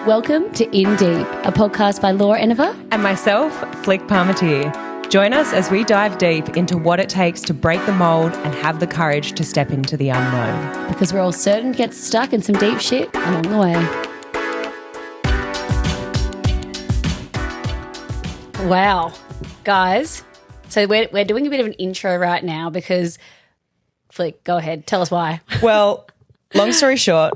Welcome to In Deep, a podcast by Enever and myself, Palmateer. Join us as we dive deep into what it takes to break the mold and have the courage to step into the unknown. because we're all certain to get stuck in some deep shit along the way. Wow, guys. So we're doing a bit of an intro right now because, Flick, go ahead. Tell us why. Well, long story short,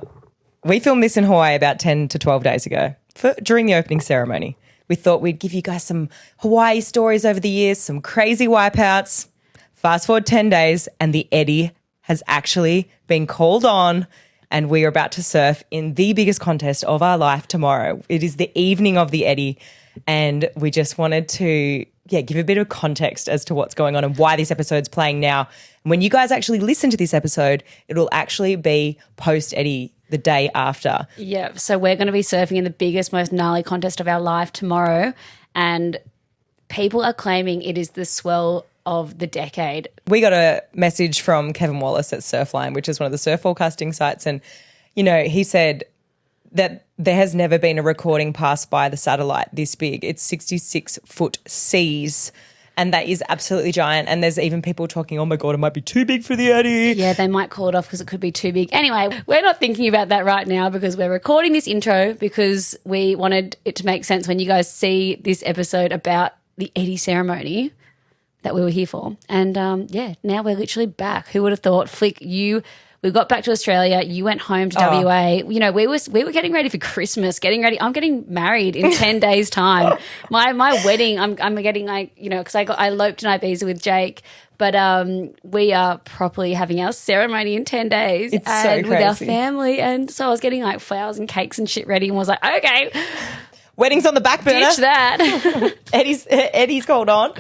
we filmed this in Hawaii about 10 to 12 days ago during the opening ceremony. We thought we'd give you guys some Hawaii stories over the years, some crazy wipeouts. Fast forward 10 days and the Eddie has actually been called on and we are about to surf in the biggest contest of our life tomorrow. It is the evening of the Eddie and we just wanted to give a bit of context as to what's going on and why this episode's playing now. And when you guys actually listen to this episode, it'll actually be post-Eddie the day after. Yeah, so we're going to be surfing in the biggest, most gnarly contest of our life tomorrow, and people are claiming it is the swell of the decade. We got a message from Kevin Wallace at Surfline, which is one of the surf forecasting sites, and, you know, he said that there has never been a recording passed by the satellite this big. It's 66-foot seas. And that is absolutely giant. And there's even people talking, oh, my God, it might be too big for the Eddie. Yeah, they might call it off because it could be too big. Anyway, we're not thinking about that right now because we're recording this intro because we wanted it to make sense when you guys see this episode about the Eddie ceremony that we were here for. And, now we're literally back. Who would have thought? Flick, we got back to Australia. You went home to WA. You know, we were getting ready for Christmas, I'm getting married in 10 days' time. My wedding, I'm getting because I eloped in Ibiza with Jake. But we are properly having our ceremony in 10 days. It's so crazy. With our family. And so I was getting like flowers and cakes and shit ready and was like, okay. Wedding's on the back burner. Ditch that. Eddie's called on.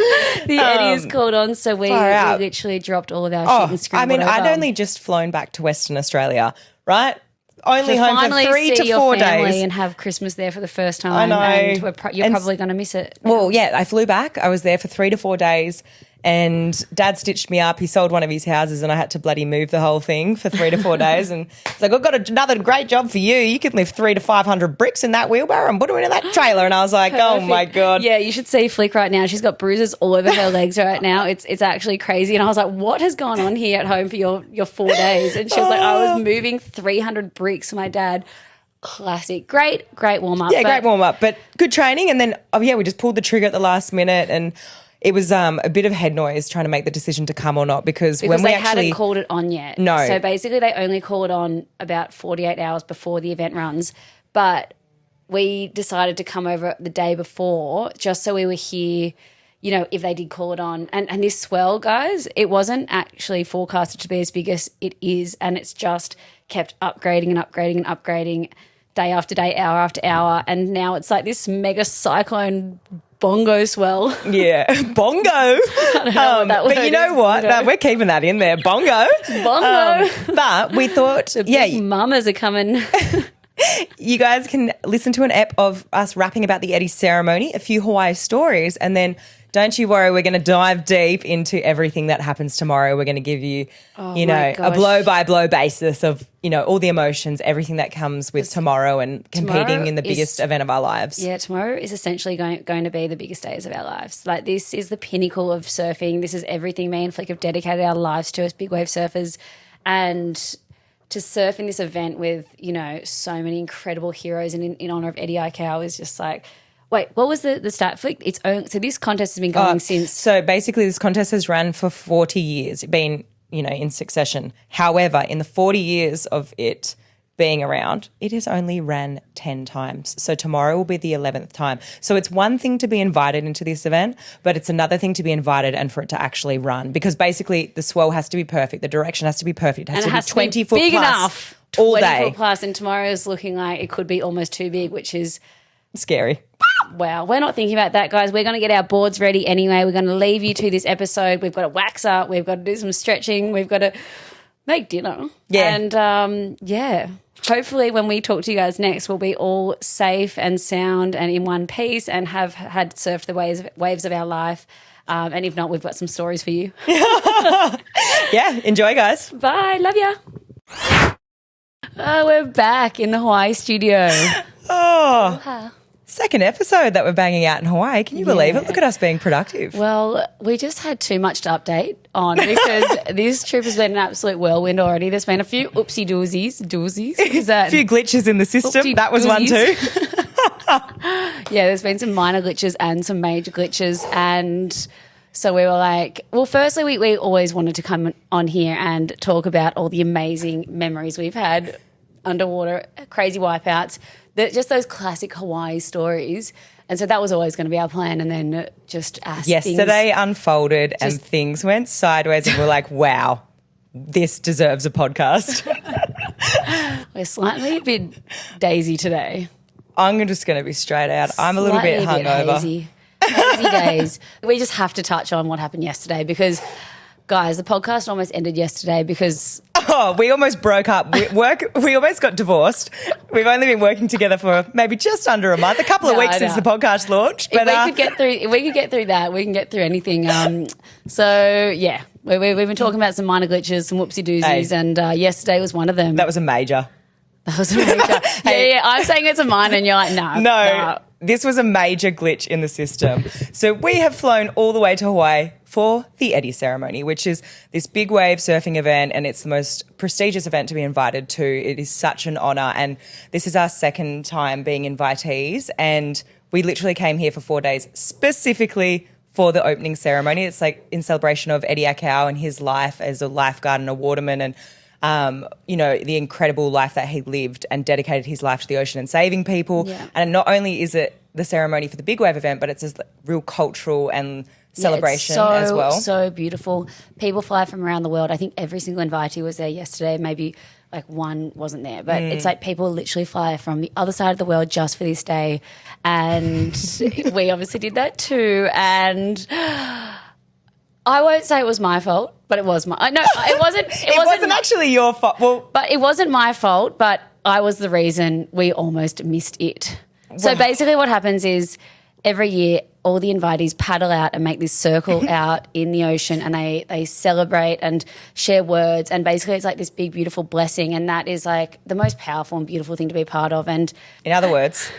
The Eddie is called on, so we literally dropped all of our shit and screwed it over. I'd only just flown back to Western Australia, right? Only to home for finally 3 see to your 4 family days. and have Christmas there for the first time. I know. And you're probably going to miss it. Well, yeah, I flew back. I was there for 3 to 4 days and Dad stitched me up. He sold one of his houses and I had to bloody move the whole thing for 3 to 4 days. And he's like, I've got another great job for you. You can lift 300 to 500 bricks in that wheelbarrow and put them in that trailer. And I was like, oh my God. Yeah, you should see Flick right now. She's got bruises all over her legs right now. It's actually crazy. And I was like, what has gone on here at home for your 4 days? And she was like, I was moving 300 bricks for my dad. Classic. Great warm-up. Yeah, great warm-up, but good training. And then, we just pulled the trigger at the last minute and it was a bit of head noise trying to make the decision to come or not because when we they actually hadn't called it on yet. No. So basically they only call it on about 48 hours before the event runs. But we decided to come over the day before just so we were here, you know, if they did call it on. And this swell, guys, it wasn't actually forecasted to be as big as it is, and it's just kept upgrading and upgrading and upgrading day after day, hour after hour, and now it's like this mega cyclone bongo swell. Yeah, bongo. I don't know what that word but you know is. what? No, we're keeping that in there, bongo. But we thought, The big mamas are coming. You guys can listen to an ep of us rapping about the Eddie ceremony, a few Hawaii stories, and then don't you worry, we're going to dive deep into everything that happens tomorrow. We're going to give you, a blow-by-blow basis of, all the emotions, everything that comes with tomorrow and competing in the biggest event of our lives. Yeah, tomorrow is essentially going to be the biggest days of our lives. Like, this is the pinnacle of surfing. This is everything me and Flick have dedicated our lives to as big wave surfers. And to surf in this event with, so many incredible heroes and in honour of Eddie Aikau is just like... Wait, what was the stat, Flick? So this contest has been going since... So basically this contest has run for 40 years, been, in succession. However, in the 40 years of it being around, it has only ran 10 times. So tomorrow will be the 11th time. So it's one thing to be invited into this event, but it's another thing to be invited and for it to actually run. Because basically the swell has to be perfect, the direction has to be perfect. It has to be 20 foot big plus enough. all 20 day. foot plus, and tomorrow is looking like it could be almost too big, which is... Scary. Wow, we're not thinking about that, guys. We're going to get our boards ready anyway. We're going to leave you to this episode. We've got to wax up. We've got to do some stretching. We've got to make dinner. Yeah. And, hopefully when we talk to you guys next, we'll be all safe and sound and in one piece and have had surfed the waves of our life. And if not, we've got some stories for you. Yeah, enjoy, guys. Bye. Love ya. We're back in the Hawaii studio. Oh, second episode that we're banging out in Hawaii. Can you believe it? Look at us being productive. Well, we just had too much to update on because this trip has been an absolute whirlwind already. There's been a few oopsie doozies. A few glitches in the system. That was one too. Yeah, there's been some minor glitches and some major glitches. And so we were like, well, firstly, we always wanted to come on here and talk about all the amazing memories we've had underwater, crazy wipeouts, just those classic Hawaii stories. And so that was always going to be our plan. And then just as yesterday unfolded and things went sideways and we're like, wow, this deserves a podcast. We're slightly a bit daisy today. I'm just going to be straight out. I'm a little bit hungover. Hazy days. We just have to touch on what happened yesterday because, guys, the podcast almost ended yesterday because... Oh, we almost broke up. We almost got divorced. We've only been working together for maybe just under a month, a couple of weeks since the podcast launched. But if we could get through that, we can get through anything. So, yeah, we've been talking about some minor glitches, some whoopsie doozies, and yesterday was one of them. That was a major. That was a major. Yeah, I'm saying it's a minor and you're like, no. No, this was a major glitch in the system. So we have flown all the way to Hawaii for the Eddie ceremony, which is this big wave surfing event, and it's the most prestigious event to be invited to. It is such an honour, and this is our second time being invitees, and we literally came here for 4 days specifically for the opening ceremony. It's like in celebration of Eddie Aikau and his life as a lifeguard and a waterman, and the incredible life that he lived and dedicated his life to the ocean and saving people. Yeah. And not only is it the ceremony for the big wave event, but it's a real cultural and celebration as well. So beautiful. People fly from around the world. I think every single invitee was there yesterday. Maybe like one wasn't there, but it's like people literally fly from the other side of the world just for this day. And we obviously did that too. And I won't say it was my fault, but it was my. No, it wasn't. It wasn't actually your fault. Well, but it wasn't my fault. But I was the reason we almost missed it. So basically, what happens is every year, all the invitees paddle out and make this circle out in the ocean, and they celebrate and share words. And basically, it's like this big, beautiful blessing, and that is like the most powerful and beautiful thing to be a part of. And in other words,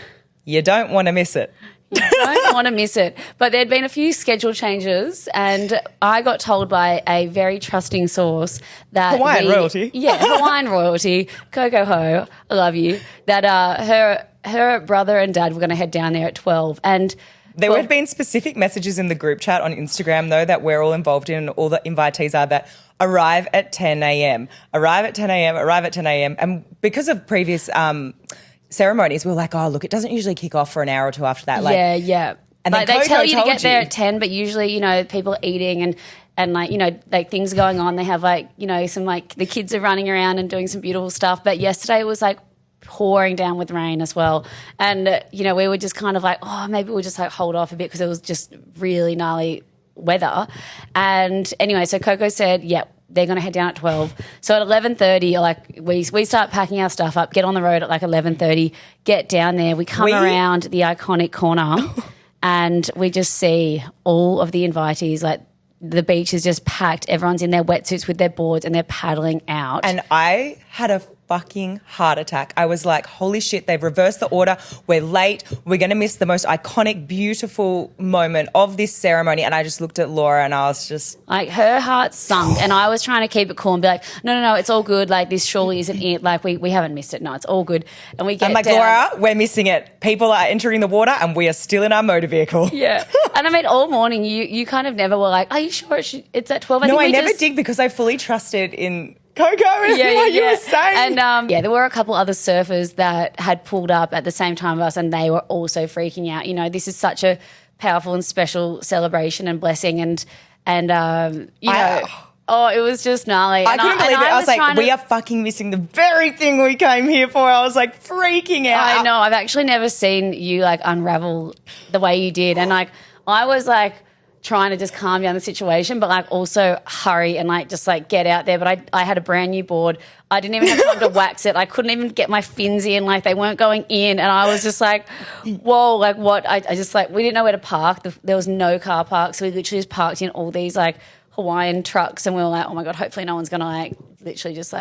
you don't want to miss it. You don't want to miss it. But there'd been a few schedule changes, and I got told by a very trusting source that Hawaiian royalty. Yeah, Hawaiian royalty. Coco Ho, I love you. That her brother and dad were going to head down there at 12. And there had been specific messages in the group chat on Instagram, though, that we're all involved in, and all the invitees are that arrive at 10 a.m., arrive at 10 a.m., arrive at 10 a.m. And because of previous ceremonies, we were like, oh, look, it doesn't usually kick off for an hour or two after that. Yeah. And like they tell you to get there at 10, but usually, people are eating and like things are going on. They have some the kids are running around and doing some beautiful stuff. But yesterday it was like pouring down with rain as well. And, we were just kind of like, oh, maybe we'll just hold off a bit because it was just really gnarly weather. And anyway, so Coco said, they're going to head down at 12. So at 11:30, we start packing our stuff up, get on the road at 11:30, get down there. We come around the iconic corner and we just see all of the invitees, the beach is just packed. Everyone's in their wetsuits with their boards and they're paddling out. And I had a fucking heart attack. I was like, holy shit, they've reversed the order. We're late. We're going to miss the most iconic, beautiful moment of this ceremony. And I just looked at Laura and I was just... her heart sunk, and I was trying to keep it cool and be like, no, it's all good. This surely isn't it. We haven't missed it. No, it's all good. And we get I'm like, down. Laura, we're missing it. People are entering the water and we are still in our motor vehicle. Yeah. And I mean, all morning you kind of never were like, are you sure it's at 12? I never did because I fully trusted in... Coco is what you were saying. And there were a couple other surfers that had pulled up at the same time as us, and they were also freaking out. This is such a powerful and special celebration and blessing, and it was just gnarly. I couldn't believe it. I was like, we are fucking missing the very thing we came here for. I was like freaking out. I know. I've actually never seen you unravel the way you did, and I was trying to just calm down the situation, but also hurry and just get out there. But I had a brand new board. I didn't even have time to wax it. I couldn't even get my fins in. They weren't going in. And I was just like, whoa, what? I just we didn't know where to park. There was no car park. So we literally just parked in all these Hawaiian trucks, and we were like, oh my God, hopefully no one's going to literally just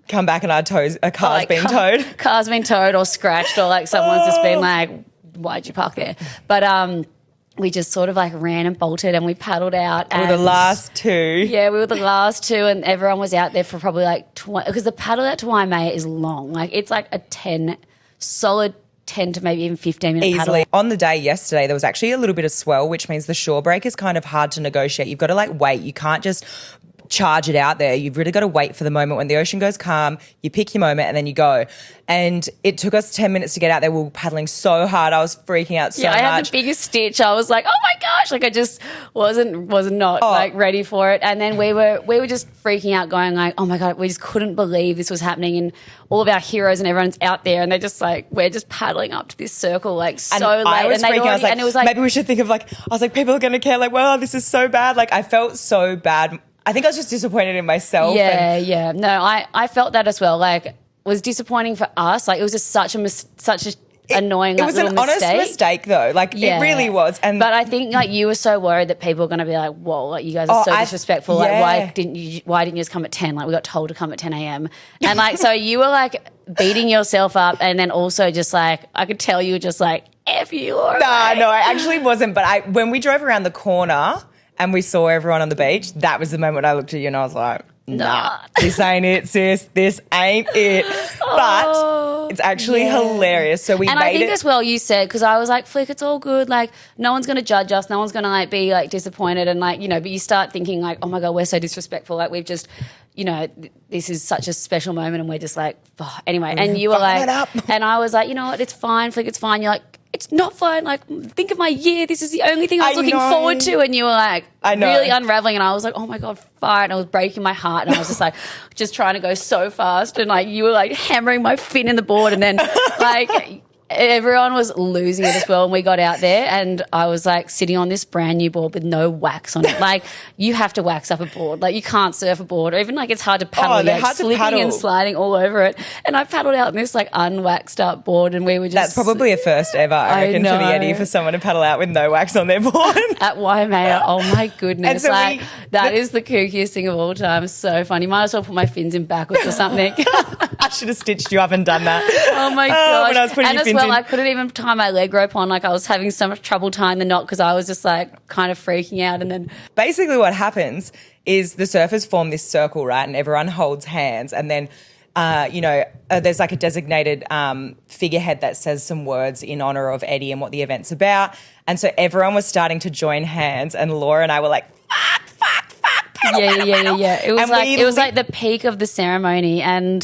come back and a car's been towed. Car's been towed or scratched, or like someone's just been like, why'd you park there? But we just sort of like ran and bolted and we paddled out. We were the last two. Yeah, we were the last two, and everyone was out there for probably like 20, because the paddle out to Waimea is long. Like it's like a solid 10 to maybe even 15 minute Easily. paddle. On the day yesterday, there was actually a little bit of swell, which means the shore break is kind of hard to negotiate. You've got to like wait. You can't just charge it out there. You've really got to wait for the moment when the ocean goes calm, you pick your moment and then you go. And it took us 10 minutes to get out there. We were paddling so hard. I was freaking out so much. I had the biggest stitch. I was like, oh my gosh. Like I just was not like ready for it. And then we were just freaking out going like, oh my God, we just couldn't believe this was happening. And all of our heroes and everyone's out there and they're just like, we're just paddling up to this circle like so late. I was freaking out. And it was like, maybe we should think of like, I was like, people are going to care. Like, well, this is so bad. Like I felt so bad. I think I was just disappointed in myself. Yeah. No, I felt that as well. Like, it was disappointing for us. Like, it was just such a annoying. It was an honest mistake, though. Like, it really was. But I think like you were so worried that people were going to be like, "Whoa, like you guys are so disrespectful. Like, why didn't you just come at 10? Like, we got told to come at 10 a.m. And like, so you were like beating yourself up, and then also just like I could tell you were just like, "F you." No, I actually wasn't. But when we drove around the corner and we saw everyone on the beach, that was the moment I looked at you and I was like, nah, this ain't it, sis. This ain't it. But it's actually hilarious. So we made it. And I think as well you said, because I was like, Flick, it's all good. Like, no one's going to judge us. No one's going to like be like disappointed. And like, you know, but you start thinking like, oh my God, we're so disrespectful. Like we've just, you know, this is such a special moment and we're just like, oh. Anyway. And you were like, and I was like, you know what, it's fine, Flick, it's fine. You're like, it's not fine. Like, think of my year. This is the only thing I was looking forward to. And you were like, really unraveling. And I was like, oh my God, fire. And I was breaking my heart. And I was just like, just trying to go so fast. And like, you were like hammering my fin in the board. And then like, everyone was losing it as well. And we got out there and I was like sitting on this brand new board with no wax on it. Like, you have to wax up a board. Like, you can't surf a board, or even like it's hard to paddle. They're hard to slipping paddle. and sliding all over it. And I paddled out in this like unwaxed up board, and we were just. That's probably a first ever, I reckon, for the Eddie, for someone to paddle out with no wax on their board. At Waimea. Oh my goodness. And so like, that is the kookiest thing of all time. It's so funny. Might as well put my fins in backwards or something. I should have stitched you up and done that. Oh my gosh. When I was putting and your as fins well, in. I couldn't even tie my leg rope on. Like, I was having so much trouble tying the knot because I was just like kind of freaking out. And then basically what happens is the surfers form this circle, right? And everyone holds hands, and then there's like a designated figurehead that says some words in honor of Eddie and what the event's about. And so everyone was starting to join hands, and Laura and I were like, fuck, paddle, yeah. It was like the peak of the ceremony, and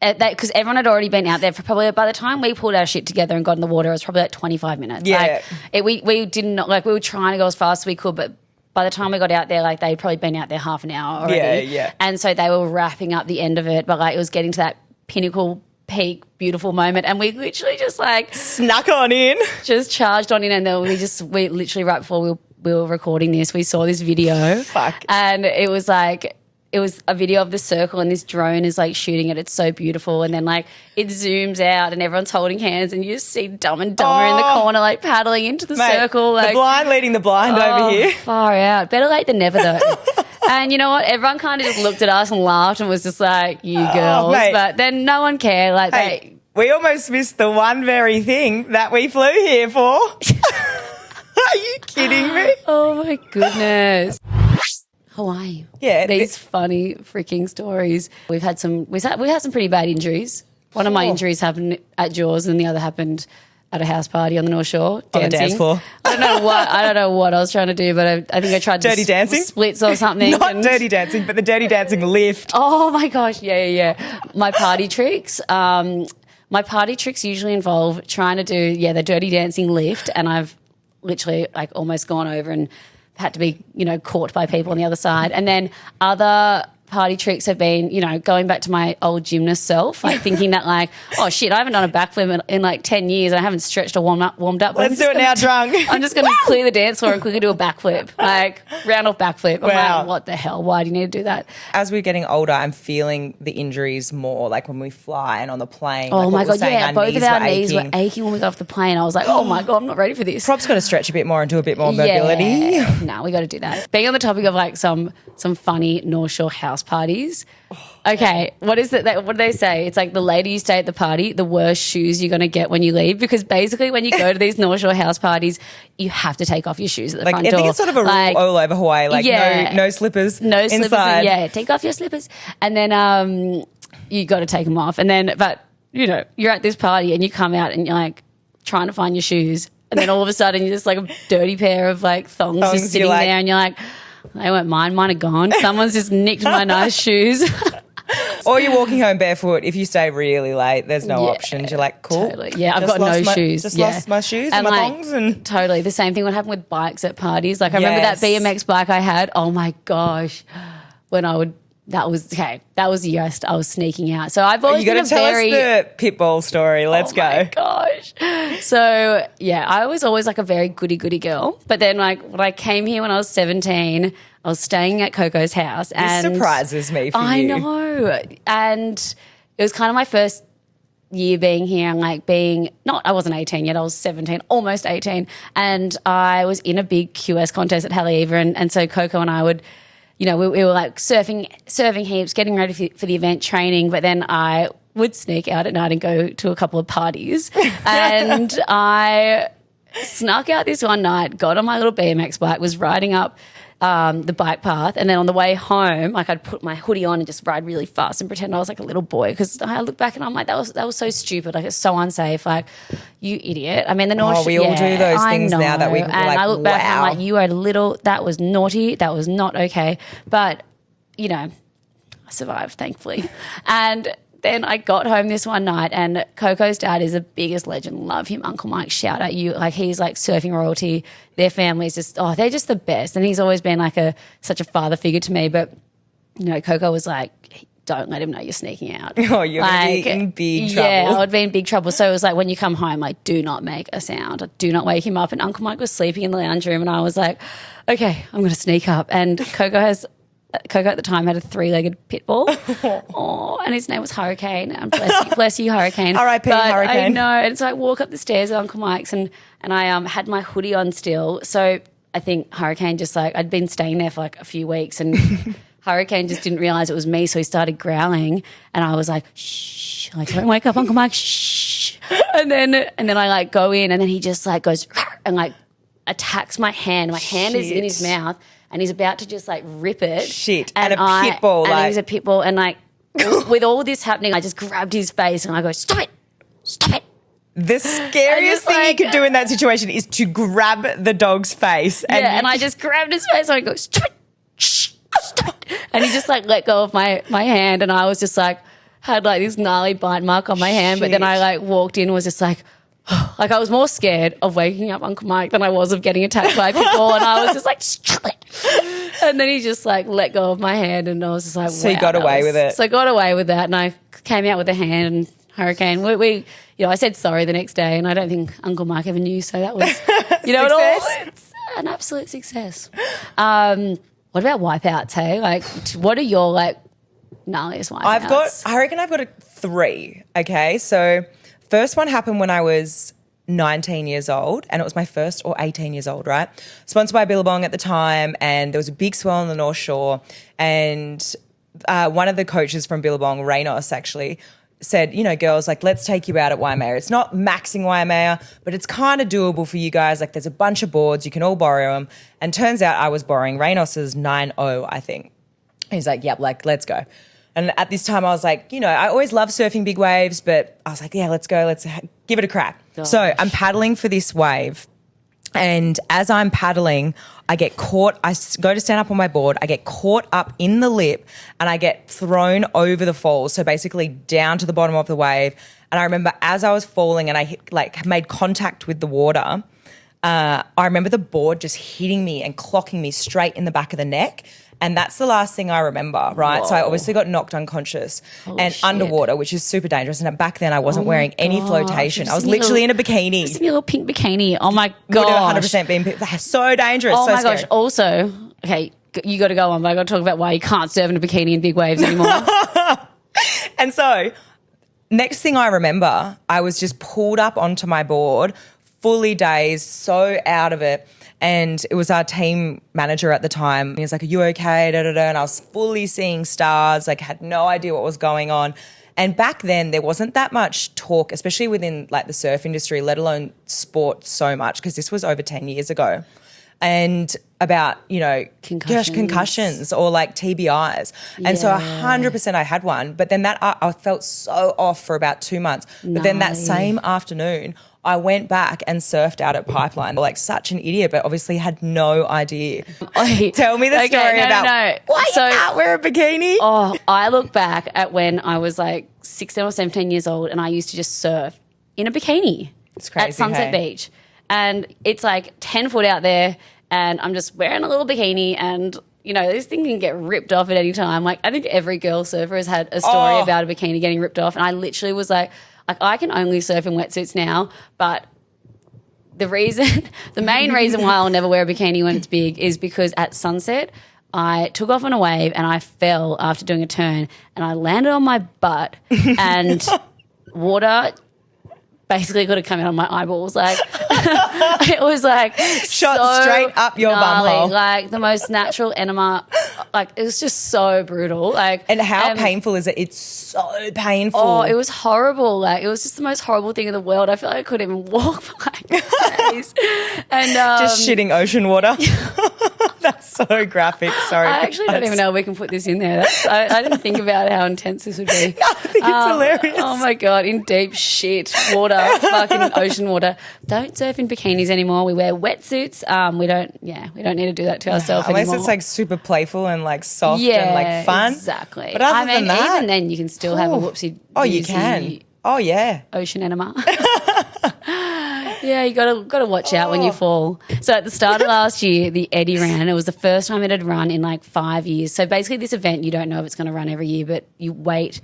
because everyone had already been out there for probably, by the time we pulled our shit together and got in the water, it was probably like 25 minutes. Yeah. Like, we didn't, like, we were trying to go as fast as we could, but by the time we got out there, like, they'd probably been out there half an hour already. Yeah. And so they were wrapping up the end of it, but like, it was getting to that pinnacle, peak, beautiful moment, and we literally just like snuck on in, just charged on in, and then we literally right before we were recording this, we saw this video. And it was like, it was a video of the circle and this drone is like shooting it. It's so beautiful. And then like it zooms out and everyone's holding hands and you just see Dumb and Dumber in the corner like paddling into the circle. Like, the blind leading the blind over here. Far out. Better late than never though. And you know what? Everyone kind of just looked at us and laughed and was just like, you girls. But then no one cared. Like we almost missed the one very thing that we flew here for. Are you kidding me? Oh my goodness. Hawaii. Yeah. These funny freaking stories. We had some pretty bad injuries. One of my injuries happened at Jaws and the other happened at a house party on the North Shore. Dancing. On the dance floor. I don't know what I was trying to do, but I think I tried dirty dancing? Splits or something. Not dirty dancing, but the dirty dancing lift. Oh my gosh, yeah. My party tricks. My party tricks usually involve trying to do the dirty dancing lift, and I've literally like almost gone over and had to be, caught by people on the other side. And then other party tricks have been, going back to my old gymnast self, like thinking that like, oh shit, I haven't done a backflip in like 10 years and I haven't stretched or warmed up. Let's do it now drunk. I'm just going to clear the dance floor and quickly do a backflip, like round off backflip. I'm like, what the hell? Why do you need to do that? As we're getting older, I'm feeling the injuries more, like when we fly and on the plane. Oh like my God, yeah, both of our knees were aching when we got off the plane. I was like, oh my God, I'm not ready for this. Prop's got to stretch a bit more and do a bit more mobility. No, we got to do that. Being on the topic of like some funny North Shore house house parties. Okay, what is it? What do they say? It's like the later you stay at the party, the worse shoes you're going to get when you leave. Because basically, when you go to these North Shore house parties, you have to take off your shoes at the front door. I think it's sort of a rule all over Hawaii. Like, no slippers. No slippers. Inside. Take off your slippers, and then you got to take them off. And then, but you're at this party and you come out and you're like trying to find your shoes, and then all of a sudden you're just like a dirty pair of like thongs just sitting there, and you're like, they weren't mine. Mine are gone. Someone's just nicked my nice shoes. Or you're walking home barefoot. If you stay really late, there's no options. You're like, cool. Totally. Yeah, I've got no shoes. Just lost my shoes and my thongs. And totally. The same thing would happen with bikes at parties. Like I remember that BMX bike I had. Oh my gosh. That was the year I was sneaking out. So I've always been a very... You got to tell us the pitbull story. Let's go. Oh my gosh. So yeah, I was always like a very goody girl. But then like when I came here when I was 17, I was staying at Coco's house. And this surprises me for you. I know. And it was kind of my first year being here and like I wasn't 18 yet, I was 17, almost 18. And I was in a big QS contest at Haleiwa. And so Coco and I would... we were like serving heaps, getting ready for the event, training, but then I would sneak out at night and go to a couple of parties. And I snuck out this one night, got on my little BMX bike, was riding up the bike path, and then on the way home, like I'd put my hoodie on and just ride really fast and pretend I was like a little boy, because I look back and I'm like, that was so stupid, like it's so unsafe, like you idiot. I mean, the North we all do those things now that we and I look back and I'm like, you are little, that was naughty, that was not okay, but I survived, thankfully. And then I got home this one night, and Coco's dad is the biggest legend. Love him, Uncle Mike. Shout out you. Like he's like surfing royalty. Their family's just they're just the best. And he's always been like such a father figure to me. But Coco was like, don't let him know you're sneaking out. Oh, you're like, gonna be in big trouble. Yeah, I would be in big trouble. So it was like when you come home, like do not make a sound. Do not wake him up. And Uncle Mike was sleeping in the lounge room, and I was like, okay, I'm going to sneak up. And Coco at the time had a 3-legged pit bull. And his name was Hurricane. And bless you, Hurricane. R.I.P. Hurricane. I know. And so I walk up the stairs at Uncle Mike's, and I had my hoodie on still. So I think Hurricane just like, I'd been staying there for like a few weeks, and Hurricane just didn't realize it was me. So he started growling, and I was like, shh, like don't wake up, Uncle Mike, shh. And then I like go in, and then he just like goes and like attacks my hand. My hand is in his mouth. And he's about to just like rip it. Shit. And a pit bull. And he's a pit bull. And like with all this happening, I just grabbed his face and I go, stop it. Stop it. The scariest thing you could do in that situation is to grab the dog's face. And I just grabbed his face and I go, stop it. Shh, stop it. And he just like let go of my hand, and I was just like, had like this gnarly bite mark on my hand. But then I like walked in and was just like I was more scared of waking up Uncle Mike than I was of getting attacked by a pit bull, and I was just like, stop it. And then he just like let go of my hand, and I was just like, so you got away with it. So I got away with that, and I came out with a hand, and Hurricane. We I said sorry the next day, and I don't think Uncle Mike ever knew, so that was, it's an absolute success. What about wipeouts, hey? Like, what are your like gnarliest wipeouts? I reckon I've got 3, okay? So first one happened when I was 19 years old, and it was my first, or 18 years old, right? Sponsored by Billabong at the time, and there was a big swell on the North Shore, and one of the coaches from Billabong, Reynos, actually said, girls, like, let's take you out at Waimea. It's not maxing Waimea, but it's kind of doable for you guys. Like, there's a bunch of boards. You can all borrow them. And turns out I was borrowing Reynos's 9.0, I think. He's like, yep, like, let's go. And at this time I was like, I always love surfing big waves, but I was like, yeah, let's go. Let's give it a crack. Gosh. So I'm paddling for this wave. And as I'm paddling, I get caught. I go to stand up on my board. I get caught up in the lip, and I get thrown over the falls. So basically down to the bottom of the wave. And I remember as I was falling and I made contact with the water, I remember the board just hitting me and clocking me straight in the back of the neck. And that's the last thing I remember, right? Whoa. Oh So I obviously got knocked unconscious underwater, which is super dangerous. And back then I wasn't wearing any flotation. I was literally in a bikini. Just in a little pink bikini. Oh my gosh. Would have 100% been so dangerous. Oh so my scary. gosh. Also, okay, you got to go on, but I got to talk about why you can't surf in a bikini in big waves anymore. And so next thing I remember, I was just pulled up onto my board, fully dazed, so out of it. And it was our team manager at the time. He was like, "Are you okay?" Da, da, da. And I was fully seeing stars, like had no idea what was going on. And back then there wasn't that much talk, especially within like the surf industry, let alone sport so much, because this was over 10 years ago. And about, you know, concussions or like TBIs. And so 100% I had one. But then that I felt so off for about 2 months. But then that same afternoon, I went back and surfed out at Pipeline. Like such an idiot, but obviously had no idea. Tell me the story about why you can't wear a bikini. Oh, I look back at when I was like 16 or 17 years old and I used to just surf in a bikini at Sunset Beach. And it's like 10 foot out there and I'm just wearing a little bikini and, you know, this thing can get ripped off at any time. Like I think every girl surfer has had a story about a bikini getting ripped off. And I literally was like I can only surf in wetsuits now, but the main reason why I'll never wear a bikini when it's big is because at sunset I took off on a wave and I fell after doing a turn and I landed on my butt and water basically could have come out of my eyeballs. Like it was like shot straight up your bumhole. Like the most natural enema. Like it was just so brutal. Like and how painful is it? It's so painful. Oh, it was horrible. Like it was just the most horrible thing in the world. I feel like I couldn't even walk for like days. And just shitting ocean water. That's so graphic. Sorry. I actually don't even know if we can put this in there. I didn't think about how intense this would be. I think it's hilarious. Oh my God, in deep shit water, fucking ocean water. Don't surf in bikinis anymore. We wear wetsuits. We don't need to do that to ourselves unless anymore. It's like super playful and like soft and like fun. Exactly. But other than that, even then you can still have a whoopsie. Oh, you can. Oh yeah. Ocean enema. Yeah, you got to watch out when you fall. So at the start of last year, the Eddie ran. It was the first time it had run in like 5 years. So basically this event, you don't know if it's going to run every year, but you wait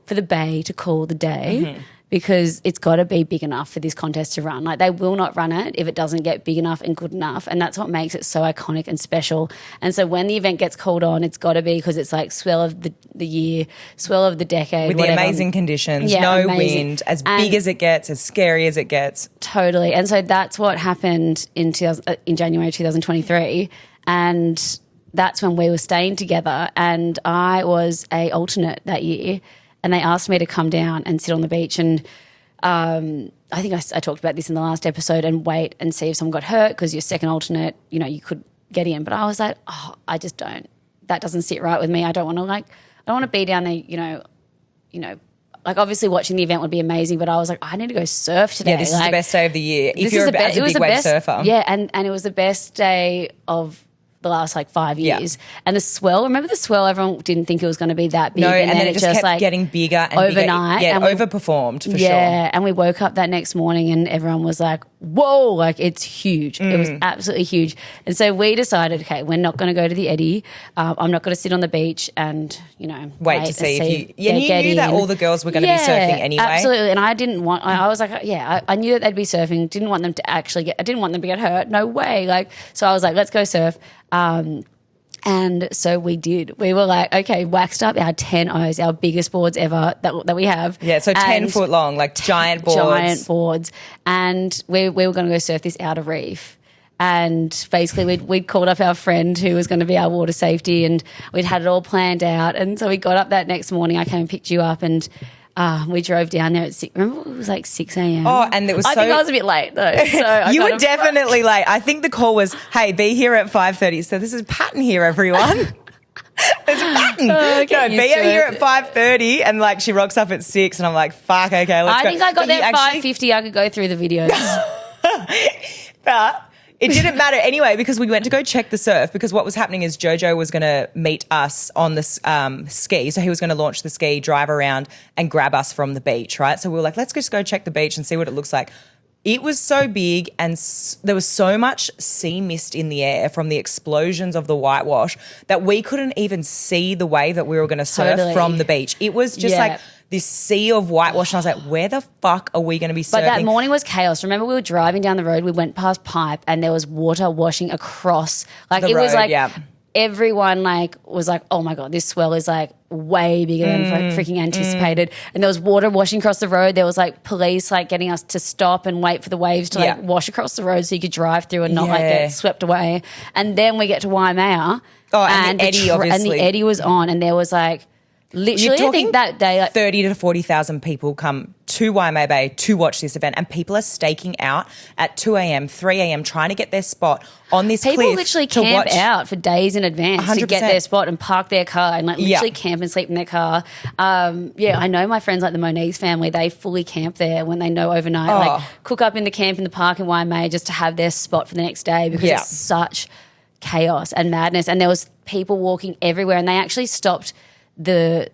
for the bay to call the day because it's got to be big enough for this contest to run. Like they will not run it if it doesn't get big enough and good enough. And that's what makes it so iconic and special. And so when the event gets called on, it's got to be because it's like swell of the year, swell of the decade. With whatever. The amazing conditions, no wind, as big as it gets, as scary as it gets. Totally. And so that's what happened in January 2023. And that's when we were staying together and I was a alternate that year. And they asked me to come down and sit on the beach and I think I talked about this in the last episode and wait and see if someone got hurt because you're second alternate, you know, you could get in. But I was like, I just don't. That doesn't sit right with me. I don't want to be down there, you know, like obviously watching the event would be amazing, but I was like, I need to go surf today. Yeah, this is the best day of the year if you're a big wave surfer. Yeah, and it was the best day of the last like 5 years. Yeah. And the swell, remember the swell? Everyone didn't think it was going to be that big. No, and then it just kept like getting bigger and overnight. Bigger. Yeah, and overperformed for sure. Yeah, and we woke up that next morning and everyone was like, whoa, like it's huge. It was absolutely huge. And so we decided, okay, we're not going to go to the Eddie. I'm not going to sit on the beach and, you know, wait to see if you... Yeah, you knew that all the girls were going to be surfing anyway. Absolutely. And I didn't want... I was like, I knew that they'd be surfing. Didn't want them to actually I didn't want them to get hurt. No way. Like, so I was like, let's go surf. And so we did. We were like, okay, waxed up our 10 O's, our biggest boards ever that we have. Yeah, so 10 foot long, like giant boards. Giant boards. And we were going to go surf this outer reef. And basically we'd called up our friend who was going to be our water safety and we'd had it all planned out. And so we got up that next morning. I came and picked you up and we drove down there at 6. Remember, it was like 6 a.m. Oh, and it was I think I was a bit late though. So you were definitely late. I think the call was, hey, be here at 5:30. So this is Patton here, everyone. There's a Patton. No, be here at 5:30 and like she rocks up at 6 and I'm like, fuck, okay, let's go. I think I got there at 5:50. I could go through the videos. But it didn't matter anyway because we went to go check the surf because what was happening is Jojo was going to meet us on the ski. So he was going to launch the ski, drive around and grab us from the beach, right? So we were like, let's just go check the beach and see what it looks like. It was so big and there was so much sea mist in the air from the explosions of the whitewash that we couldn't even see the way that we were going to surf from the beach. It was just like this sea of whitewash. And I was like, where the fuck are we going to be surfing? But that morning was chaos. Remember we were driving down the road, we went past Pipe and there was water washing across. Like the it was road, like everyone like was like, oh my God, this swell is like way bigger than freaking anticipated. And there was water washing across the road. There was like police like getting us to stop and wait for the waves to like wash across the road so you could drive through and not like get swept away. And then we get to Waimea. Oh, and the Eddie, obviously. And the Eddie was on, and there was like literally, I think that day, like 30 to 40,000 people come to Waimea Bay to watch this event, and people are staking out at 2 a.m., 3 a.m. trying to get their spot on this cliff. People literally camp out for days in advance 100%. to get their spot and park their car and like literally camp and sleep in their car. I know my friends like the Moniz family, they fully camp there when they know overnight, like cook up in the camp in the park in Waimea just to have their spot for the next day because it's such chaos and madness. And there was people walking everywhere, and they actually stopped the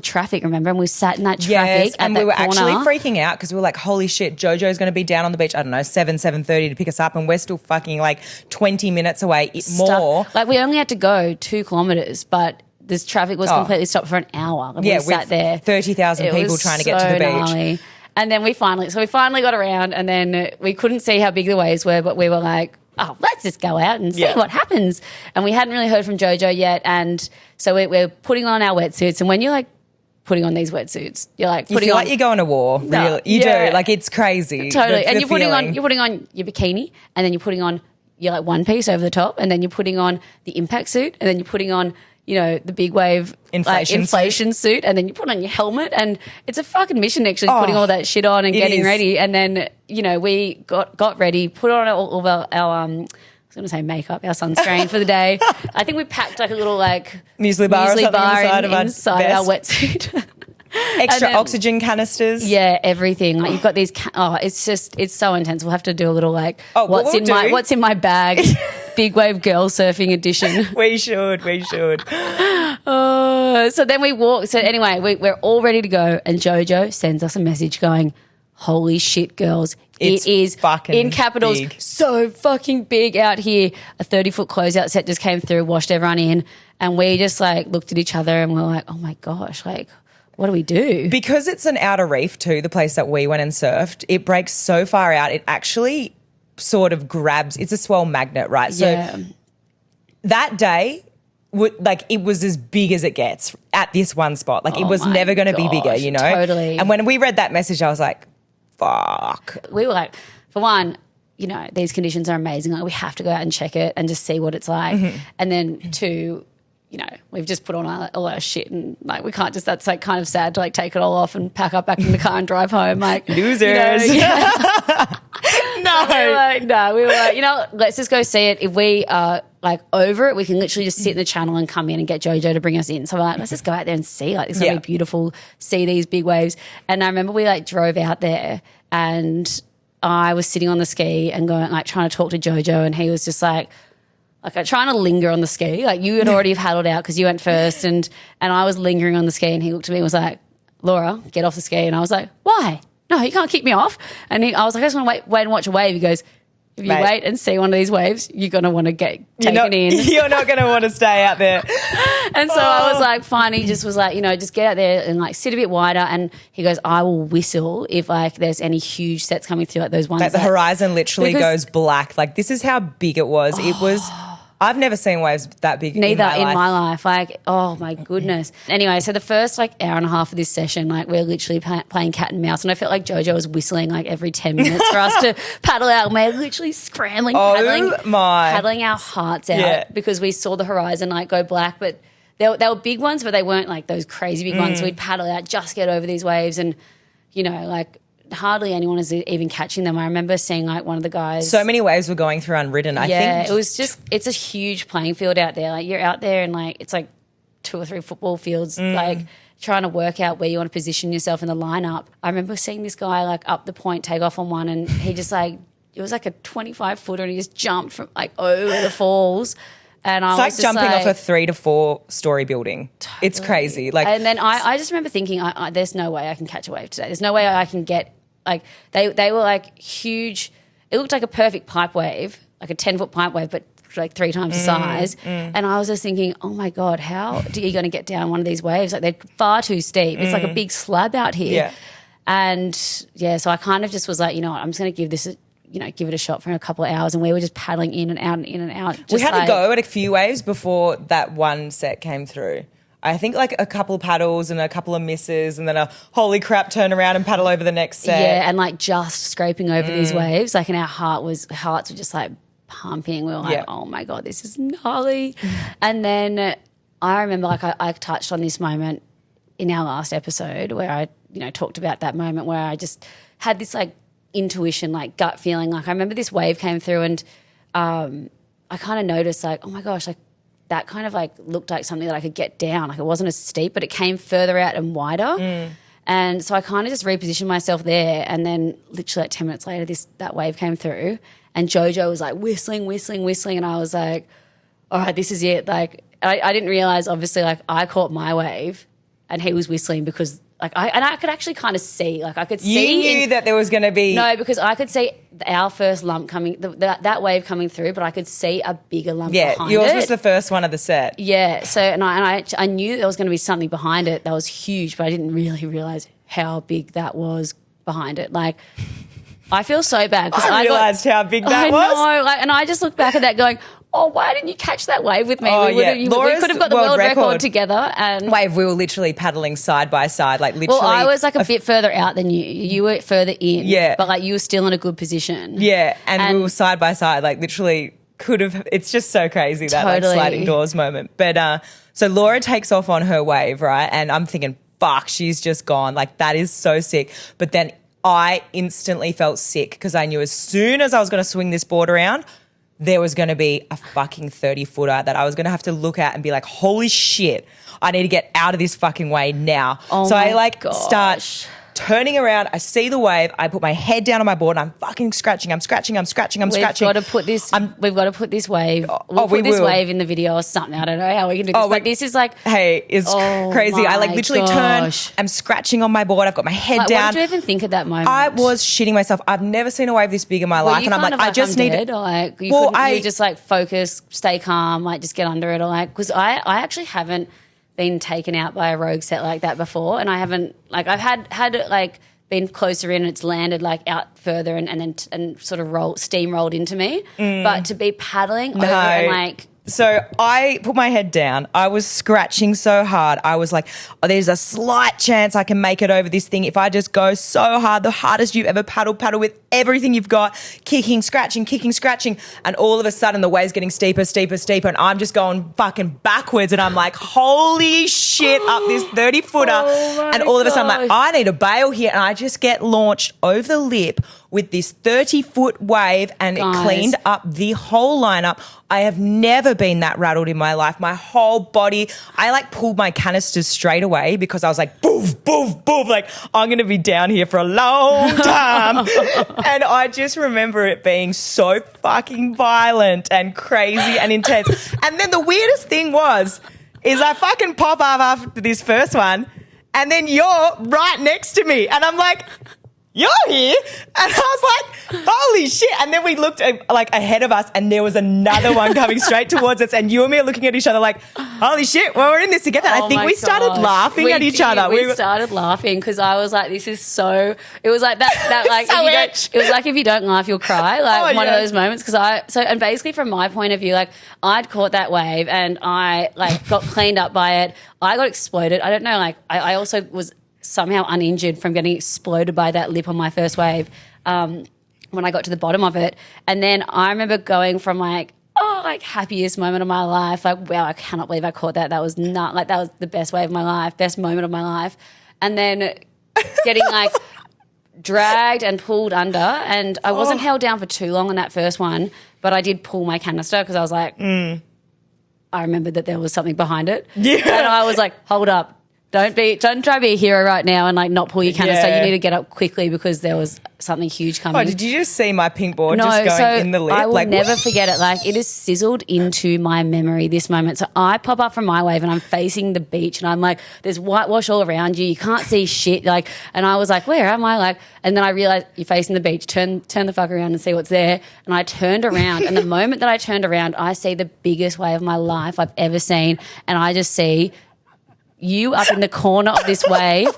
traffic, remember? And we sat in that traffic and we were actually freaking out because we were like, holy shit, Jojo's going to be down on the beach, I don't know, 7:30 to pick us up, and we're still fucking like 20 minutes away more. Like we only had to go 2 kilometres, but this traffic was completely stopped for an hour. And we sat there. 30,000 people trying to get to the beach. Gnarly. And then we finally got around, and then we couldn't see how big the waves were, but we were like, oh, let's just go out and see what happens. And we hadn't really heard from Jojo yet. And so we're putting on our wetsuits. And when you're like putting on these wetsuits, you're like putting you feel on. like you're going to war. No, you do. Like it's crazy. Totally. And you're putting on your bikini, and then you're putting on your like one piece over the top, and then you're putting on the impact suit, and then you're putting on, you know, the big wave inflation suit, and then you put on your helmet, and it's a fucking mission actually putting all that shit on and getting ready. And then, you know, we got ready, put on all of our I was going to say makeup, our sunscreen for the day. I think we packed like a little like muesli bar inside of our wetsuit. Extra oxygen canisters. Yeah, everything. Like you've got these. It's so intense. We'll have to do a little like what's in my bag, big wave girl surfing edition. We should. So then we walk. So anyway, we're all ready to go, and Jojo sends us a message going, "Holy shit, girls! It is fucking in capitals big. So fucking big out here." A 30-foot closeout set just came through, washed everyone in, and we just like looked at each other and we're like, "Oh my gosh, like." What do we do? Because it's an outer reef too, the place that we went and surfed, it breaks so far out, it actually sort of grabs, it's a swell magnet, right? So that day, it was as big as it gets at this one spot. Like it was never going to be bigger, you know? Totally. And when we read that message, I was like, fuck. We were like, for one, you know, these conditions are amazing. Like we have to go out and check it and just see what it's like. Mm-hmm. And then 2, you know, we've just put on all our shit, and like we can't just, that's like kind of sad to like take it all off and pack up back in the car and drive home. Like losers. You know, No, we were like, you know, let's just go see it. If we are like over it, we can literally just sit in the channel and come in and get Jojo to bring us in. So we're like, let's just go out there and see. Like, it's going to be beautiful, see these big waves. And I remember we like drove out there, and I was sitting on the ski and going, like, trying to talk to Jojo, and he was just like trying to linger on the ski. Like, you had already paddled out because you went first, and I was lingering on the ski, and he looked at me and was like, Laura, get off the ski. And I was like, why? No, you can't keep me off. And I was like, I just want to wait and watch a wave. He goes, if you wait and see one of these waves, you're going to want to get taken in. You're not going to want to stay out there. And so I was like, fine. He just was like, you know, just get out there and like sit a bit wider. And he goes, I will whistle if like there's any huge sets coming through, like those ones. Like the horizon literally goes black. Like this is how big it was. It was... I've never seen waves that big Neither in my life. Like, oh my goodness. Anyway, so the first like hour and a half of this session, like we're literally playing cat and mouse, and I felt like Jojo was whistling like every 10 minutes for us to paddle out. And we're literally scrambling, paddling our hearts out because we saw the horizon like go black. But they were big ones, but they weren't like those crazy big ones. So we'd paddle out, just get over these waves, and, you know, like hardly anyone is even catching them. I remember seeing like one of the guys. So many waves were going through unridden. I think it was just, it's a huge playing field out there. Like you're out there and like it's like 2 or 3 football fields, like trying to work out where you want to position yourself in the lineup. I remember seeing this guy like up the point, take off on one, and he just like, it was like a 25 footer, and he just jumped from like over the falls. And I was like jumping off a 3 to 4 story building. Totally. It's crazy. Like, and then I just remember thinking, there's no way I can catch a wave today. There's no way I can get. Like they were like huge. It looked like a perfect pipe wave, like a 10-foot pipe wave, but like 3 times the size. And I was just thinking, oh my God, how are you going to get down one of these waves? Like they're far too steep. It's like a big slab out here. Yeah. And so I kind of just was like, you know what, I'm just going to give this give it a shot for a couple of hours, and we were just paddling in and out and in and out. We had to go at a few waves before that one set came through. I think like a couple of paddles and a couple of misses and then a holy crap turn around and paddle over the next set. Yeah, and like just scraping over these waves, like, and our hearts were just like pumping. We were like, oh my God, this is gnarly. And then I remember like I touched on this moment in our last episode where I, talked about that moment where I just had this like intuition, like gut feeling. Like I remember this wave came through and I kind of noticed like, oh my gosh, like that kind of like looked like something that I could get down. Like it wasn't as steep, but it came further out and wider. And so I kind of just repositioned myself there. And then literally like 10 minutes later, that wave came through and Jojo was like whistling. And I was like, all right, this is it. Like I didn't realize obviously like I caught my wave and he was whistling because like I could actually kind of see, like I could see. You knew that there was going to be. No, because I could see our first lump coming, that wave coming through, but I could see a bigger lump behind it. Yeah, yours was the first one of the set. Yeah, so and I knew there was going to be something behind it that was huge, but I didn't really realise how big that was behind it. Like, I feel so bad because I realised how big that was. I know, like, and I just look back at that going, oh, why didn't you catch that wave with me? Oh, we could have got the world record together. And wave, we were literally paddling side by side, like literally. Well, I was like a bit further out than you. You were further in. Yeah. But like you were still in a good position. Yeah, and we were side by side, like literally could have. It's just so crazy, that like sliding doors moment. But so Laura takes off on her wave, right? And I'm thinking, fuck, she's just gone. Like that is so sick. But then I instantly felt sick because I knew as soon as I was going to swing this board around, there was going to be a fucking 30-footer that I was going to have to look at and be like, holy shit, I need to get out of this fucking way now. So I like start turning around. I see the wave. I put my head down on my board and I'm fucking scratching. I'm scratching. We've got to put this wave. We'll put this wave in the video or something. I don't know how we can do this. But this is like, hey, it's crazy. I like literally turn. I'm scratching on my board. I've got my head down. What did you even think at that moment? I was shitting myself. I've never seen a wave this big in my life, and I'm like, I just need it. Or like, you just like focus, stay calm, like just get under it, or like, because I actually haven't been taken out by a rogue set like that before, and I haven't, like, I've had it like been closer in and it's landed like out further and then sort of steamrolled into me, but to be paddling over and like. So I put my head down. I was scratching so hard. I was like, oh, there's a slight chance I can make it over this thing if I just go so hard, the hardest you've ever paddle with everything you've got, kicking, scratching. And all of a sudden the wave's getting steeper. And I'm just going fucking backwards. And I'm like, holy shit, up this 30-footer. And all of a sudden I'm like, I need to bail here. And I just get launched over the lip with this 30-foot wave, and it cleaned up the whole lineup. I have never been that rattled in my life. My whole body, I like pulled my canisters straight away because I was like, boof, boof, boof. Like, I'm going to be down here for a long time. And I just remember it being so fucking violent and crazy and intense. And then the weirdest thing is I fucking pop up after this first one, and then you're right next to me. And I'm like, you're here? And I was like, holy shit. And then we looked like ahead of us and there was another one coming straight towards us, and you and me are looking at each other like, holy shit, well, we're in this together. I think we started laughing at each other. We started laughing because I was like, this is so, it was like that like, it was like if you don't laugh, you'll cry. Like one of those moments. And basically from my point of view, like I'd caught that wave and I like got cleaned up by it. I got exploded. I don't know, like I also was somehow uninjured from getting exploded by that lip on my first wave when I got to the bottom of it. And then I remember going from like, happiest moment of my life, like, wow, I cannot believe I caught that. That was that was the best wave of my life, best moment of my life. And then getting like dragged and pulled under, and I wasn't held down for too long on that first one, but I did pull my canister because I was like, I remembered that there was something behind it. Yeah. And I was like, hold up. Don't try to be a hero right now and like not pull your canister. You need to get up quickly because there was something huge coming. Oh, did you just see my pink board just going in the lip? I will never forget it. Like it is sizzled into my memory, this moment. So I pop up from my wave and I'm facing the beach and I'm like, there's whitewash all around you. You can't see shit. Like, and I was like, where am I? Like, and then I realized you're facing the beach. Turn the fuck around and see what's there. And I turned around, and the moment that I turned around, I see the biggest wave of my life I've ever seen, and I just see you up in the corner of this wave,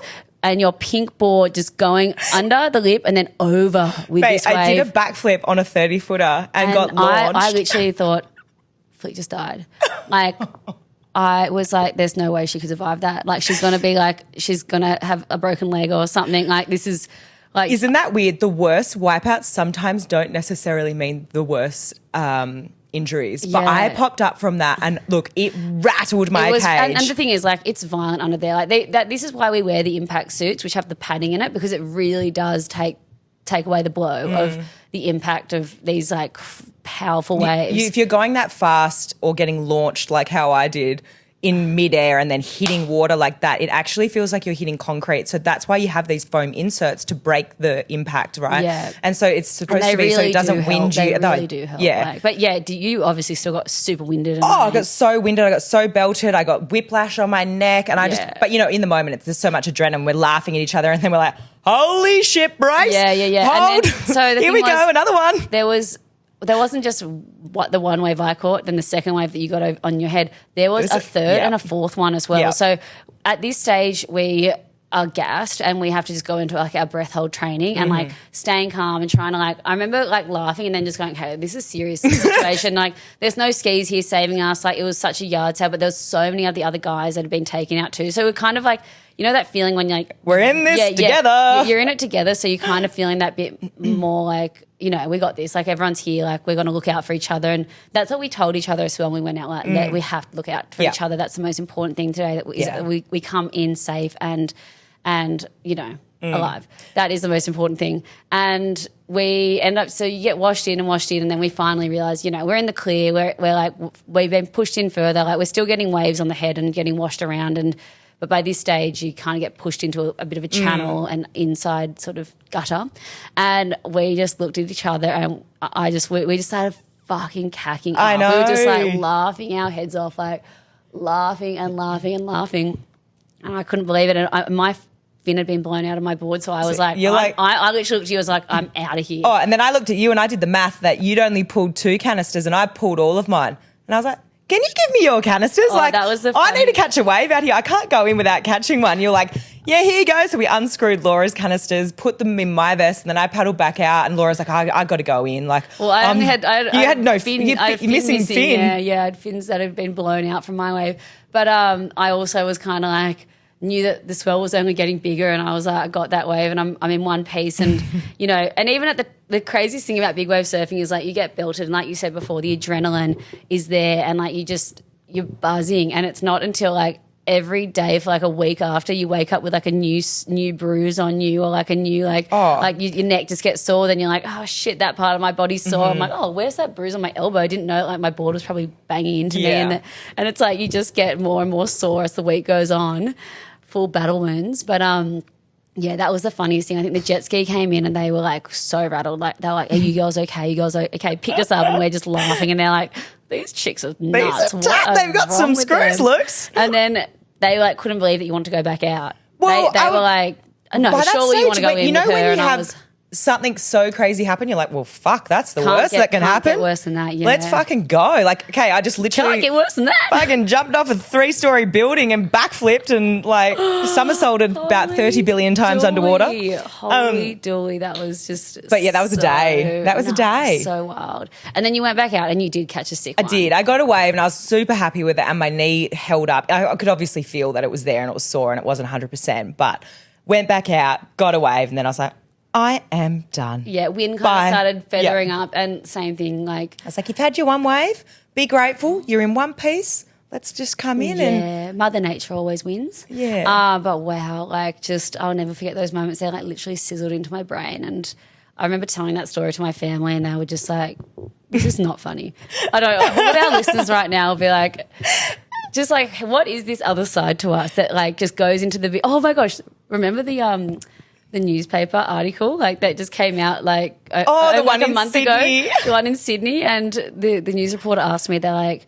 and your pink board just going under the lip and then over with Mate, this wave. I did a backflip on a 30-footer and got launched. I literally thought, Flick just died. Like, I was like, there's no way she could survive that. Like, she's going to have a broken leg or something. Like, this is like. Isn't that weird? The worst wipeouts sometimes don't necessarily mean the worst injuries. But I popped up from that and look, it rattled my cage. And the thing is, like, it's violent under there. Like, this is why we wear the impact suits, which have the padding in it, because it really does take away the blow of the impact of these, like, powerful waves. If you're going that fast or getting launched like how I did in midair and then hitting water like that, it actually feels like you're hitting concrete. So that's why you have these foam inserts to break the impact, right? Yeah. And so it's supposed to be so it doesn't wind you. They really do help. Yeah. Like, but yeah, you obviously still got super winded. I got so winded. I got so belted. I got whiplash on my neck. And but in the moment, there's so much adrenaline. We're laughing at each other and then we're like, holy shit, Bryce. Yeah. Hold. And then, so here we go, another one. There wasn't just the one wave I caught, then the second wave that you got on your head. There was a third and a fourth one as well. Yeah. So at this stage, we are gassed and we have to just go into like our breath hold training and like staying calm and trying to I remember like laughing and then just going, okay, this is serious situation. Like there's no skis here saving us. Like it was such a yard sale, but there's so many of the other guys that had been taken out too. So we're kind of like, you know that feeling when you're like, we're in this together. You're in it together. So you're kind of feeling that bit more like, we got this. Like everyone's here. Like we're going to look out for each other. And that's what we told each other as well when we went out. Like that we have to look out for each other. That's the most important thing today. That we come in safe and alive. That is the most important thing. And we end up, so you get washed in, and then we finally realise, we're in the clear. We're like, we've been pushed in further. Like we're still getting waves on the head and getting washed around. But by this stage, you kind of get pushed into a bit of a channel and inside sort of gutter. And we just looked at each other and we just started fucking cacking up. I know. We were just like laughing our heads off, like laughing and laughing and laughing. And I couldn't believe it. And my fin had been blown out of my board. So I was like, I literally looked at you, I was like, I'm out of here. Oh, and then I looked at you and I did the math that you'd only pulled 2 canisters and I pulled all of mine. And I was like, can you give me your canisters? That was the I need to catch a wave out here. I can't go in without catching one. You're like, yeah, here you go. So we unscrewed Laura's canisters, put them in my vest, and then I paddled back out. And Laura's like, I got to go in. Like, well, I only had, you had no fin. You're missing fin. Yeah, I had fins that had been blown out from my wave. But I also was kind of like, knew that the swell was only getting bigger, and I was like, I got that wave, and I'm in one piece, and and even at the craziest thing about big wave surfing is like you get belted, and like you said before, the adrenaline is there, and like you're buzzing, and it's not until like every day for like a week after you wake up with like a new bruise on you or like a new your neck just gets sore, then you're like, oh shit, that part of my body's sore. I'm like, oh, where's that bruise on my elbow? I didn't know, like my board was probably banging into me, and it's like you just get more and more sore as the week goes on. Full battle wounds. But that was the funniest thing. I think the jet ski came in and they were like so rattled. Like they were like, are you girls okay? You girls okay? Picked us up and we're just laughing, and they're like, these chicks are nuts. They've got some screws, Lux. And then they like couldn't believe that you want to go back out. Well, they were like, no, surely you want to go in with her. When you have something so crazy happen, you're like, well, fuck, that's the worst that can happen. Can't get worse than that, Let's fucking go. Like, okay, I just literally can't get worse than that. Fucking jumped off a 3-story building and backflipped and like somersaulted about 30 billion times underwater. Holy dooly, that was just. But yeah, that was a day. That was a day. So wild. And then you went back out and you did catch a sick one. I did. I got a wave and I was super happy with it, and my knee held up. I could obviously feel that it was there and it was sore and it wasn't 100%. But went back out, got a wave, and then I was like, I am done. Yeah, wind kind of started feathering up, and same thing. Like I was like, you've had your one wave, be grateful, you're in one piece. Let's just come in and Mother Nature always wins. Yeah. But wow, like I'll never forget those moments. They like literally sizzled into my brain, and I remember telling that story to my family, and they were just like, "This is not funny." I don't know. What our listeners right now will be like, just like, what is this other side to us that like just goes into the? Oh my gosh! Remember the newspaper article like that just came out like the one a in month Sydney. ago, the one in Sydney, and the news reporter asked me, they're like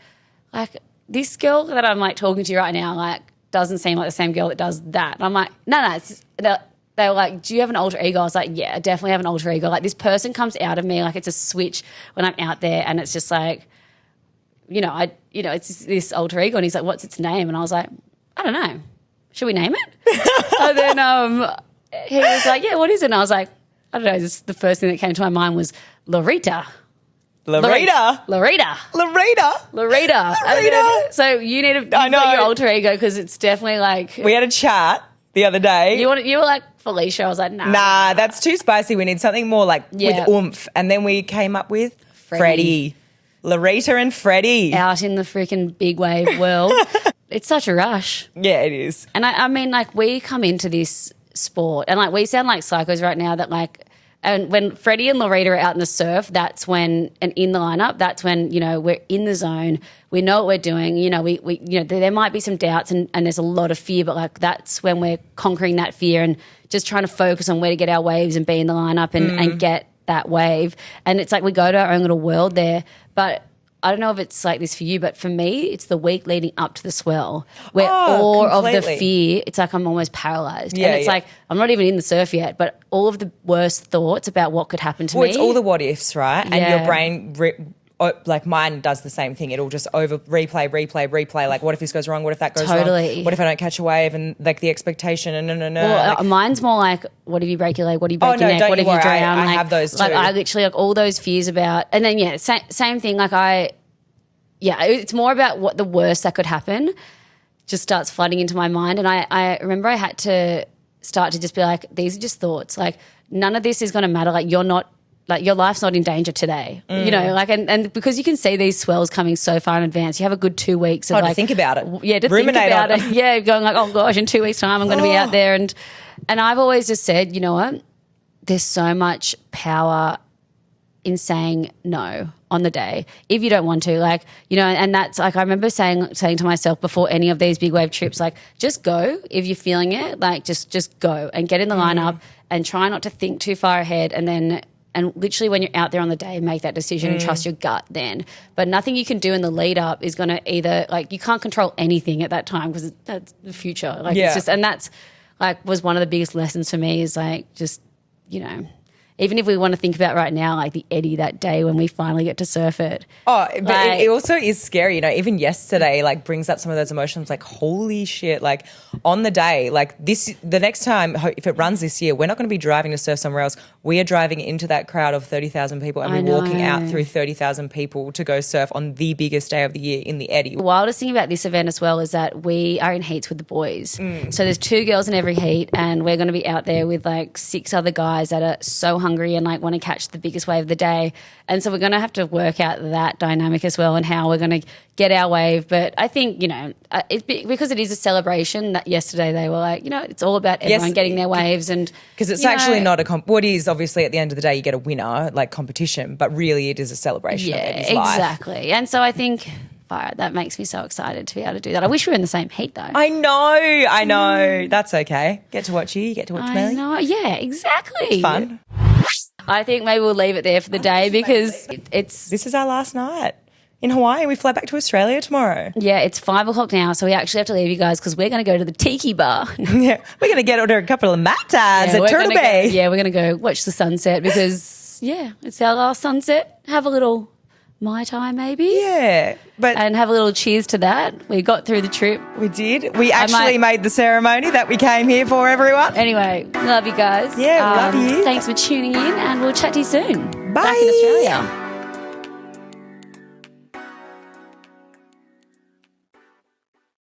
this girl that I'm like talking to right now like doesn't seem like the same girl that does that. And I'm like, no, they were like, do you have an alter ego? I was like, yeah, I definitely have an alter ego. Like this person comes out of me like it's a switch when I'm out there, and it's just like, it's this alter ego. And he's like, what's its name? And I was like, I don't know. should we name it? And then he was like, yeah, what is it? And I was like, I don't know. The first thing that came to my mind was Loretta. Loretta. So you need to you've got your alter ego because it's definitely like we had a chat the other day. You were like Felicia. I was like, nah, that's too spicy. We need something more like with oomph. And then we came up with Freddie. Loretta and Freddie. Out in the freaking big wave world. It's such a rush. Yeah, it is. And I mean, like, we come into this sport and like we sound like psychos right now that like, and when Freddie and Loretta are out in the surf, that's when, and in the lineup, that's when, you know, we're in the zone. We know what we're doing. You know, we you know, there might be some doubts and there's a lot of fear, but like that's when we're conquering that fear and just trying to focus on where to get our waves and be in the lineup and get that wave. And it's like we go to our own little world there. But I don't know if it's like this for you, but for me, it's the week leading up to the swell where all of the fear, it's like I'm almost paralyzed. Yeah, and it's like I'm not even in the surf yet, but all of the worst thoughts about what could happen to me. It's all the what ifs, right? Yeah. And your brain, like mine does the same thing. It'll just replay. Like, what if this goes wrong? What if that goes wrong? What if I don't catch a wave? And like the expectation and no. Well, like, mine's more like, what if you break your leg? What if you break your neck? Don't what if you you worry. drown? I have those too. Like I literally like all those fears about, and then same thing. Like it's more about what the worst that could happen just starts flooding into my mind. And I remember I had to start to just be like, these are just thoughts. Like none of this is going to matter. Like you're not, like your life's not in danger today, you know, like, and because you can see these swells coming so far in advance, you have a good 2 weeks of to think about it. Yeah, to ruminate think about on it. Yeah, going like, oh gosh, in 2 weeks' time I'm going to be out there. And I've always just said, you know what, there's so much power in saying no on the day if you don't want to, like, you know. And that's like I remember saying to myself before any of these big wave trips, like just go if you're feeling it, like just go and get in the lineup and try not to think too far ahead, and literally when you're out there on the day, make that decision and trust your gut then. But nothing you can do in the lead up is going to either, like, you can't control anything at that time because that's the future. Like, it's just, and that's like was one of the biggest lessons for me is like just, you know, even if we want to think about right now, like the Eddie that day when we finally get to surf it. Oh, but like, it also is scary, you know, even yesterday, like brings up some of those emotions, like holy shit, like on the day, like the next time, if it runs this year, we're not going to be driving to surf somewhere else. We are driving into that crowd of 30,000 people and we're walking out through 30,000 people to go surf on the biggest day of the year in the Eddie. The wildest thing about this event as well is that we are in heats with the boys. So there's 2 girls in every heat and we're going to be out there with like 6 other guys that are so hungry and like want to catch the biggest wave of the day. And so we're going to have to work out that dynamic as well and how we're going to get our wave. But I think, you know, because it is a celebration, that yesterday they were like, you know, it's all about everyone getting their waves. And because it's actually not a what is obviously at the end of the day you get a winner, like competition, but really it is a celebration of Eddie's life. Exactly. And so I think that makes me so excited to be able to do that. I wish we were in the same heat though. I know. That's okay. Get to watch you get to watch Melly. No, yeah, exactly. It's fun. I think maybe we'll leave it there for the day because this is our last night in Hawaii. We fly back to Australia tomorrow. Yeah, it's 5:00 now, so we actually have to leave you guys because we're going to go to the tiki bar. Yeah, we're going to get order a couple of matas at Turtle Bay. We're going to go watch the sunset because, it's our last sunset. Have a little Mai Tai maybe. Yeah. And have a little cheers to that. We got through the trip. We did. We actually made the ceremony that we came here for, everyone. Anyway, love you guys. Yeah, love you. Thanks for tuning in and we'll chat to you soon. Bye. Back in Australia.